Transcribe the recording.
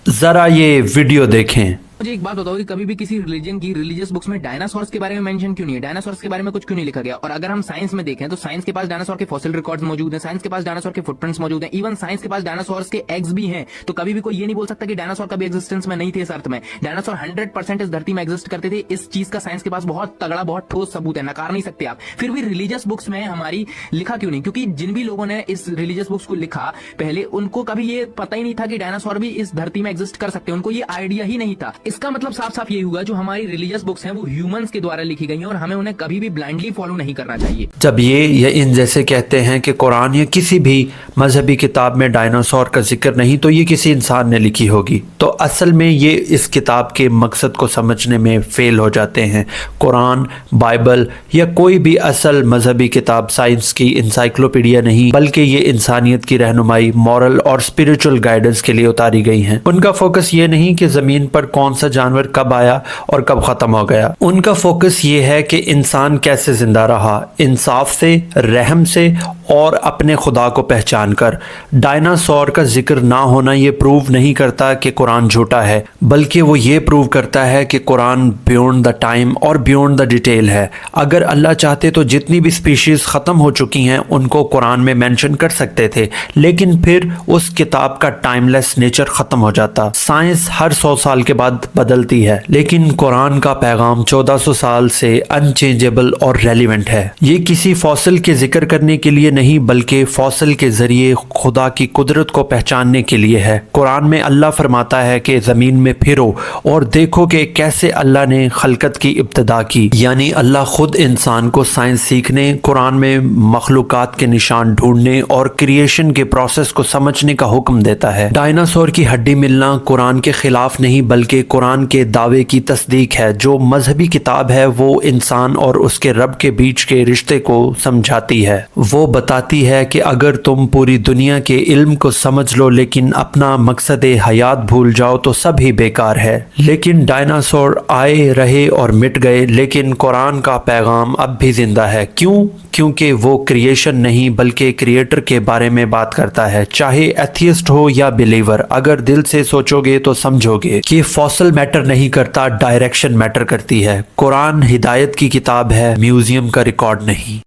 ذرا یہ ویڈیو دیکھیں۔ مجھے ایک بات بتاؤ کہ کبھی بھی کسی ریلیجن کی ریلیجیس بکس میں ڈائناسورس کے بارے میں مینشن کیوں نہیں ہے؟ ڈائناسورس کے بارے میں کچھ کیوں نہیں لکھا گیا؟ اور اگر ہم سائنس میں دیکھیں تو سائنس کے پاس ڈائناسور کے فوسل ریکارڈز موجود ہیں، سائنس کے پاس ڈائناسور کے فٹ پرنٹس موجود ہیں، ایون سائنس کے پاس ڈائناسورس کے ایگز بھی ہیں۔ تو کبھی بھی کوئی یہ نہیں بول سکتا کہ ڈائناسور کبھی ایگزسٹنس میں نہیں تھے اس ارتھ میں۔ ڈائناسور 100% اس دھرتی میں ایگزسٹ کرتے تھے، اس چیز کا سائنس کے پاس بہت تگڑا بہت ٹھوس ثبوت ہے، نکار نہیں سکتے آپ۔ پھر بھی ریلیجیس بکس میں ہماری لکھا کیوں نہیں؟ کیونکہ جن بھی لوگوں نے اس ریلیجیس بکس کو لکھا پہلے ان کو کبھی یہ پتہ ہی نہیں تھا کہ ڈائناسور بھی اس دھرتی میں ایگزسٹ کر سکتے ہیں، ان کو یہ آئیڈیا ہی نہیں تھا۔ اس کا مطلب صاف صاف یہی ہوا جو ہماری ریلیجیس بکس ہیں وہ ہیومنز کے دوارا لکھی گئی ہیں اور ہمیں انہیں کبھی بھی بلائنڈلی فالو نہیں کرنا چاہیے۔ جب یہ یا ان جیسے کہتے ہیں کہ قرآن یا کسی بھی مذہبی کتاب میں ڈائناسور کا ذکر نہیں تو یہ کسی انسان نے لکھی ہوگی، تو اصل میں یہ اس کتاب کے مقصد کو سمجھنے میں فیل ہو جاتے ہیں۔ قرآن، بائبل یا کوئی بھی اصل مذہبی کتاب سائنس کی انسائکلوپیڈیا نہیں، بلکہ یہ انسانیت کی رہنمائی، مورل اور اسپریچول گائیڈنس کے لیے اتاری گئی ہیں۔ ان کا فوکس یہ نہیں کہ زمین پر کون سا جانور کب آیا اور کب ختم ہو گیا، ان کا فوکس یہ ہے کہ انسان کیسے زندہ رہا، انصاف سے، رحم سے اور اپنے خدا کو پہچان کر۔ ڈائناسور کا ذکر نہ ہونا یہ پروو نہیں کرتا کہ قرآن جھوٹا ہے، بلکہ وہ یہ پروو کرتا ہے کہ قرآن بیونڈ دا ٹائم اور بیونڈ دا ڈیٹیل ہے۔ اگر اللہ چاہتے تو جتنی بھی سپیشیز ختم ہو چکی ہیں ان کو قرآن میں مینشن کر سکتے تھے، لیکن پھر اس کتاب کا ٹائم لیس نیچر ختم ہو جاتا۔ سائنس ہر 100 سال کے بعد بدلتی ہے، لیکن قرآن کا پیغام 1400 سال سے انچینجبل اور ریلیونٹ ہے۔ یہ کسی فوسل کے ذکر کرنے کے لیے نہیں، بلکہ فوسل کے ذریعے خدا کی قدرت کو پہچاننے کے لیے ہے۔ قرآن میں اللہ فرماتا ہے کہ زمین میں پھرو اور دیکھو کہ کیسے اللہ نے خلقت کی ابتدا کی، یعنی اللہ خود انسان کو سائنس سیکھنے، قرآن میں مخلوقات کے نشان ڈھونڈنے اور کریشن کے پروسیس کو سمجھنے کا حکم دیتا ہے۔ ڈائناسور کی ہڈی ملنا قرآن کے خلاف نہیں، بلکہ قرآن کے دعوے کی تصدیق ہے۔ جو مذہبی کتاب ہے وہ انسان اور اس کے رب کے بیچ کے رشتے کو سمجھاتی ہے۔ وہ بتاتی ہے کہ اگر تم پوری دنیا کے علم کو سمجھ لو لیکن اپنا مقصد حیات بھول جاؤ تو سب ہی بیکار ہے۔ لیکن ڈائناسور آئے رہے اور مٹ گئے، لیکن قرآن کا پیغام اب بھی زندہ ہے۔ کیوں؟ کیونکہ وہ کریشن نہیں بلکہ کریٹر کے بارے میں بات کرتا ہے۔ چاہے ایتھیسٹ ہو یا بلیور، اگر دل سے سوچو گے تو سمجھو گے کہ فوسل میٹر نہیں کرتا، ڈائریکشن میٹر کرتی ہے۔ قرآن ہدایت کی کتاب ہے، میوزیم کا ریکارڈ نہیں۔